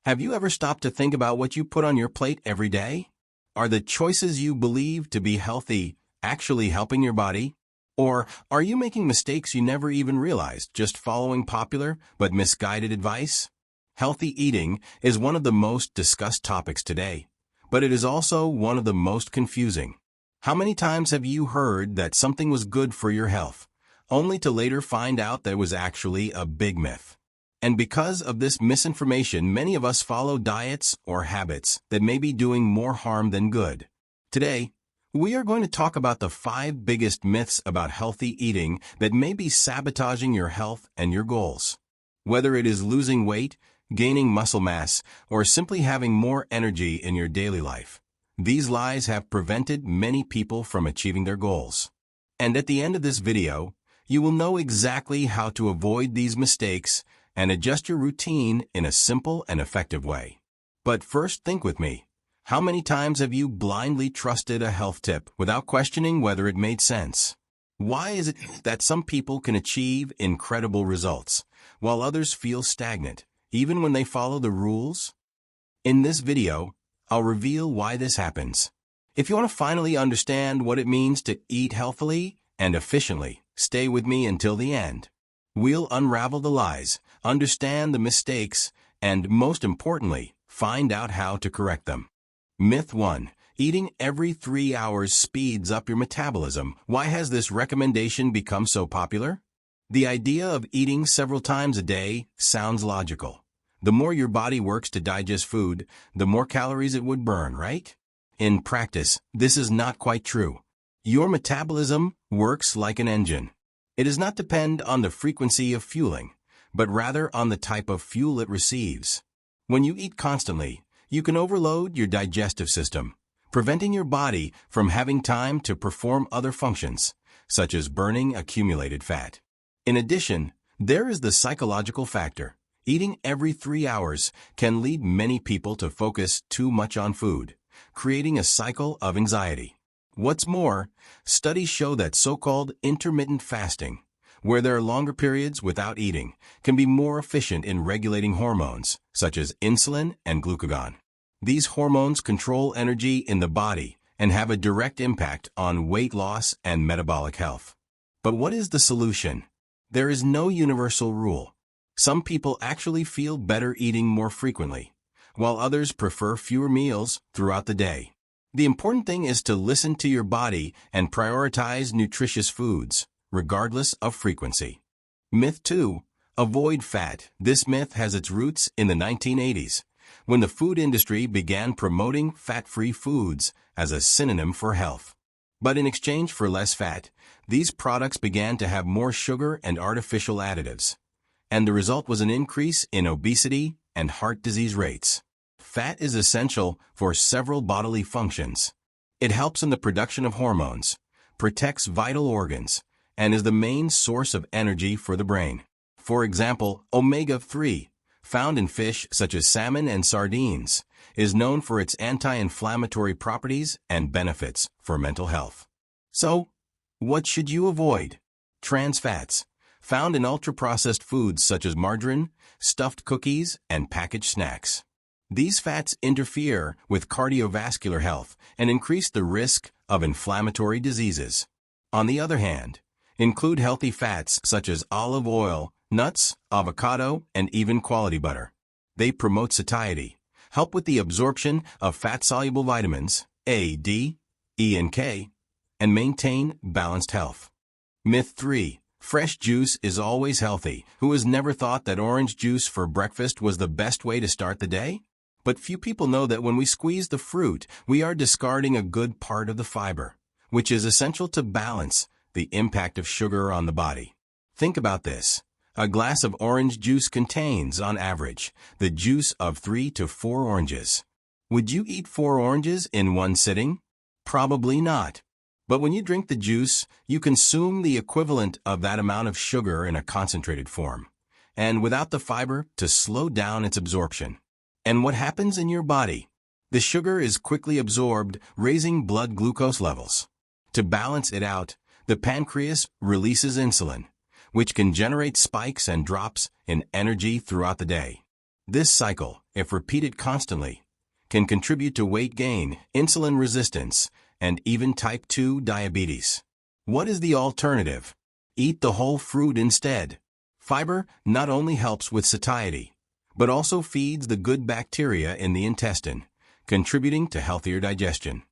Have you ever stopped to think about what you put on your plate every day? Are the choices you believe to be healthy actually helping your body? Or are you making mistakes you never even realized, just following popular but misguided advice? Healthy eating is one of the most discussed topics today, but it is also one of the most confusing. How many times have you heard that something was good for your health, only to later find out that it was actually a big myth? And because of this misinformation, many of us follow diets or habits that may be doing more harm than good. Today, we are going to talk about the 5 biggest myths about healthy eating that may be sabotaging your health and your goals. Whether it is losing weight, gaining muscle mass, or simply having more energy in your daily life, these lies have prevented many people from achieving their goals. And at the end of this video, you will know exactly how to avoid these mistakes and adjust your routine in a simple and effective way. But first, think with me. How many times have you blindly trusted a health tip without questioning whether it made sense? Why is it that some people can achieve incredible results, while others feel stagnant, even when they follow the rules? In this video, I'll reveal why this happens. If you want to finally understand what it means to eat healthily and efficiently, stay with me until the end. We'll unravel the lies, understand the mistakes, and most importantly, find out how to correct them. Myth 1. Eating every 3 hours speeds up your metabolism. Why has this recommendation become so popular? The idea of eating several times a day sounds logical. The more your body works to digest food, the more calories it would burn, right? In practice, this is not quite true. Your metabolism works like an engine. It does not depend on the frequency of fueling, but rather on the type of fuel it receives. When you eat constantly, you can overload your digestive system, preventing your body from having time to perform other functions, such as burning accumulated fat. In addition, there is the psychological factor. Eating every 3 hours can lead many people to focus too much on food, creating a cycle of anxiety. What's more, studies show that so-called intermittent fasting, where there are longer periods without eating, can be more efficient in regulating hormones, such as insulin and glucagon. These hormones control energy in the body and have a direct impact on weight loss and metabolic health. But what is the solution? There is no universal rule. Some people actually feel better eating more frequently, while others prefer fewer meals throughout the day. The important thing is to listen to your body and prioritize nutritious foods, regardless of frequency. Myth 2. Avoid fat. This myth has its roots in the 1980s, when the food industry began promoting fat-free foods as a synonym for health. But in exchange for less fat, these products began to have more sugar and artificial additives. And the result was an increase in obesity and heart disease rates. Fat is essential for several bodily functions. It helps in the production of hormones, protects vital organs, and is the main source of energy for the brain. For example, omega-3, found in fish such as salmon and sardines, is known for its anti-inflammatory properties and benefits for mental health. So, what should you avoid? Trans fats, found in ultra-processed foods such as margarine, stuffed cookies, and packaged snacks. These fats interfere with cardiovascular health and increase the risk of inflammatory diseases. On the other hand, include healthy fats such as olive oil, nuts, avocado, and even quality butter. They promote satiety, help with the absorption of fat-soluble vitamins A, D, E, and K, and maintain balanced health. Myth 3. Fresh juice is always healthy. Who has never thought that orange juice for breakfast was the best way to start the day? But few people know that when we squeeze the fruit, we are discarding a good part of the fiber, which is essential to balance the impact of sugar on the body. Think about this. A glass of orange juice contains, on average, the juice of 3 to 4 oranges. Would you eat 4 oranges in one sitting? Probably not. But when you drink the juice, you consume the equivalent of that amount of sugar in a concentrated form, and without the fiber to slow down its absorption. And what happens in your body? The sugar is quickly absorbed, raising blood glucose levels. To balance it out, the pancreas releases insulin, which can generate spikes and drops in energy throughout the day. This cycle, if repeated constantly, can contribute to weight gain, insulin resistance, and even type 2 diabetes. What is the alternative? Eat the whole fruit instead. Fiber not only helps with satiety, but also feeds the good bacteria in the intestine, contributing to healthier digestion.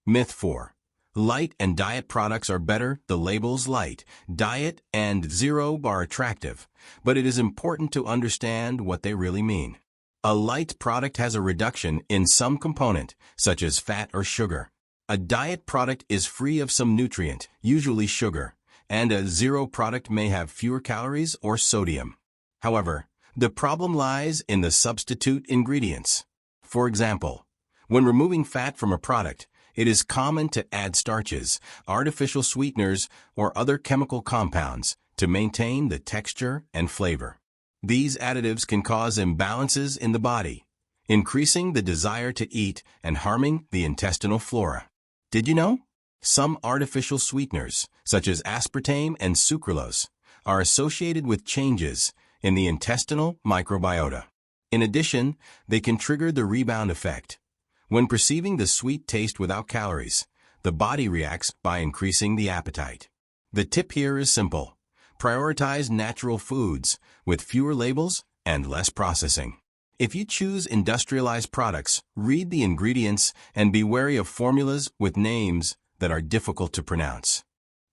Myth 4. Light and diet products are better. The labels light, diet, and zero are attractive, but it is important to understand what they really mean. A light product has a reduction in some component, such as fat or sugar. A diet product is free of some nutrient, usually sugar, and a zero product may have fewer calories or sodium. However, the problem lies in the substitute ingredients. For example, when removing fat from a product, it is common to add starches, artificial sweeteners, or other chemical compounds to maintain the texture and flavor. These additives can cause imbalances in the body, increasing the desire to eat and harming the intestinal flora. Did you know? Some artificial sweeteners, such as aspartame and sucralose, are associated with changes in the intestinal microbiota. In addition, they can trigger the rebound effect. When perceiving the sweet taste without calories, the body reacts by increasing the appetite. The tip here is simple. Prioritize natural foods with fewer labels and less processing. If you choose industrialized products, read the ingredients and be wary of formulas with names that are difficult to pronounce.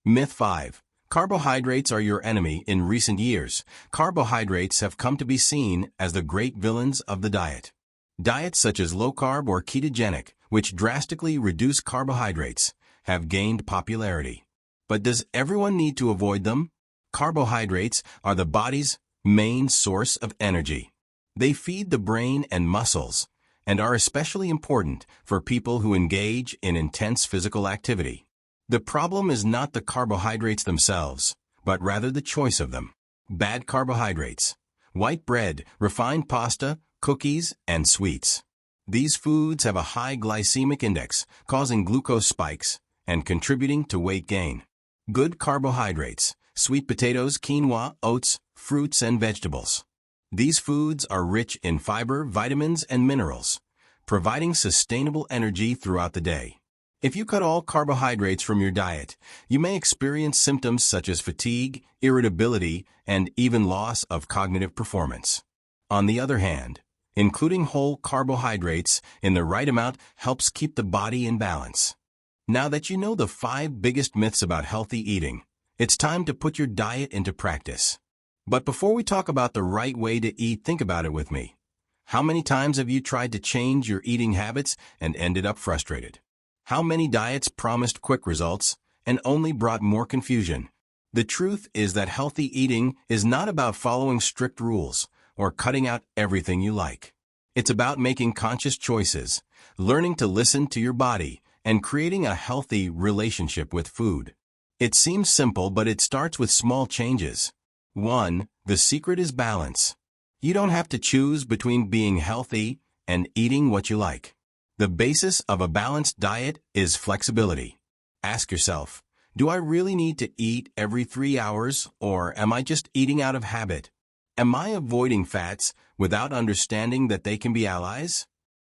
Myth 5. Carbohydrates are your enemy. In recent years, carbohydrates have come to be seen as the great villains of the diet. Diets such as low-carb or ketogenic, which drastically reduce carbohydrates, have gained popularity. But does everyone need to avoid them? Carbohydrates are the body's main source of energy. They feed the brain and muscles, and are especially important for people who engage in intense physical activity. The problem is not the carbohydrates themselves, but rather the choice of them. Bad carbohydrates: white bread, refined pasta, cookies, and sweets. These foods have a high glycemic index, causing glucose spikes and contributing to weight gain. Good carbohydrates: sweet potatoes, quinoa, oats, fruits, and vegetables. These foods are rich in fiber, vitamins, and minerals, providing sustainable energy throughout the day. If you cut all carbohydrates from your diet, you may experience symptoms such as fatigue, irritability, and even loss of cognitive performance. On the other hand, including whole carbohydrates in the right amount helps keep the body in balance. Now that you know the 5 biggest myths about healthy eating, it's time to put your diet into practice. But before we talk about the right way to eat, think about it with me. How many times have you tried to change your eating habits and ended up frustrated? How many diets promised quick results and only brought more confusion? The truth is that healthy eating is not about following strict rules or cutting out everything you like. It's about making conscious choices, learning to listen to your body, and creating a healthy relationship with food. It seems simple, but it starts with small changes. 1. The secret is balance. You don't have to choose between being healthy and eating what you like. The basis of a balanced diet is flexibility. Ask yourself, do I really need to eat every 3 hours, or am I just eating out of habit? Am I avoiding fats without understanding that they can be allies?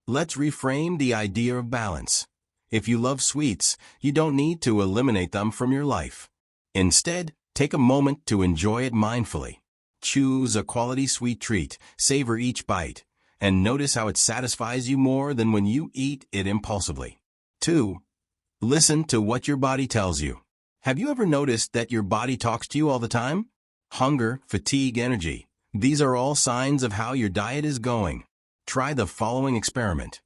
Let's reframe the idea of balance. If you love sweets, you don't need to eliminate them from your life. Instead, take a moment to enjoy it mindfully. Choose a quality sweet treat, savor each bite, and notice how it satisfies you more than when you eat it impulsively. 2. Listen to what your body tells you. Have you ever noticed that your body talks to you all the time? Hunger, fatigue, energy. These are all signs of how your diet is going. Try the following experiment.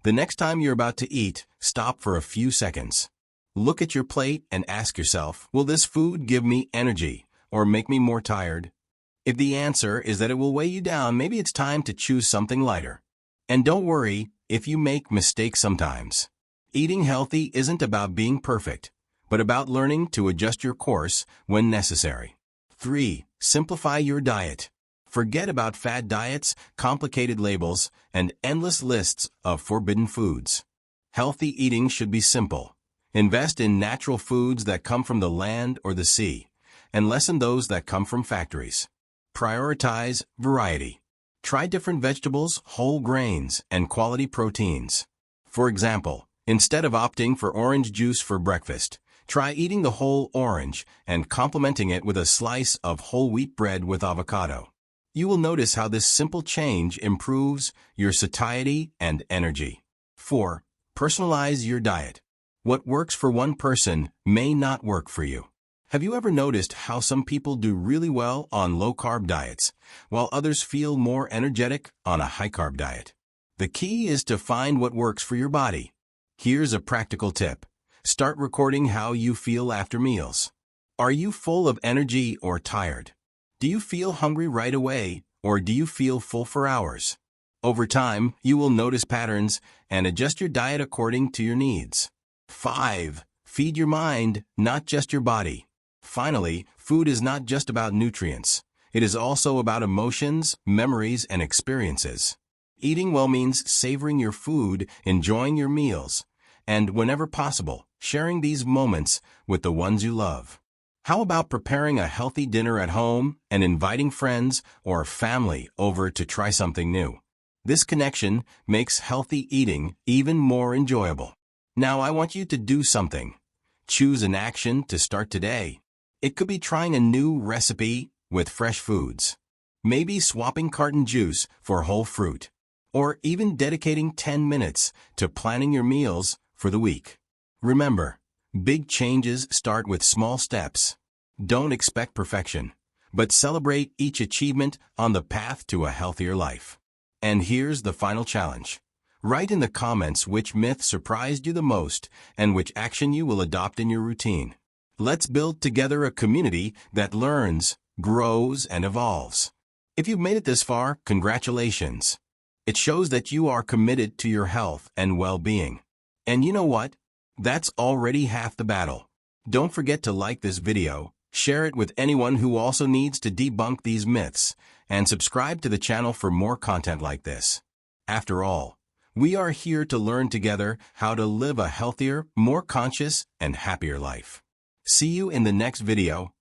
The next time you're about to eat, stop for a few seconds. Look at your plate and ask yourself, will this food give me energy or make me more tired? If the answer is that it will weigh you down, maybe it's time to choose something lighter. And don't worry if you make mistakes sometimes. Eating healthy isn't about being perfect, but about learning to adjust your course when necessary. 3. Simplify your diet. Forget about fad diets, complicated labels, and endless lists of forbidden foods. Healthy eating should be simple. Invest in natural foods that come from the land or the sea, and lessen those that come from factories. Prioritize variety. Try different vegetables, whole grains, and quality proteins. For example, instead of opting for orange juice for breakfast, try eating the whole orange and complementing it with a slice of whole wheat bread with avocado. You will notice how this simple change improves your satiety and energy. 4. Personalize your diet. What works for one person may not work for you. Have you ever noticed how some people do really well on low-carb diets, while others feel more energetic on a high-carb diet? The key is to find what works for your body. Here's a practical tip. Start recording how you feel after meals. Are you full of energy or tired? Do you feel hungry right away, or do you feel full for hours? Over time, you will notice patterns and adjust your diet according to your needs. 5. Feed your mind, not just your body. Finally, food is not just about nutrients. It is also about emotions, memories, and experiences. Eating well means savoring your food, enjoying your meals, and whenever possible, sharing these moments with the ones you love. How about preparing a healthy dinner at home and inviting friends or family over to try something new? This connection makes healthy eating even more enjoyable. Now I want you to do something. Choose an action to start today. It could be trying a new recipe with fresh foods, maybe swapping carton juice for whole fruit, or even dedicating 10 minutes to planning your meals for the week. Remember, big changes start with small steps. Don't expect perfection, but celebrate each achievement on the path to a healthier life. And here's the final challenge. Write in the comments which myth surprised you the most and which action you will adopt in your routine. Let's build together a community that learns, grows, and evolves. If you've made it this far, congratulations. It shows that you are committed to your health and well-being. And you know what? That's already half the battle. Don't forget to like this video, share it with anyone who also needs to debunk these myths, and subscribe to the channel for more content like this. After all, we are here to learn together how to live a healthier, more conscious, and happier life. See you in the next video.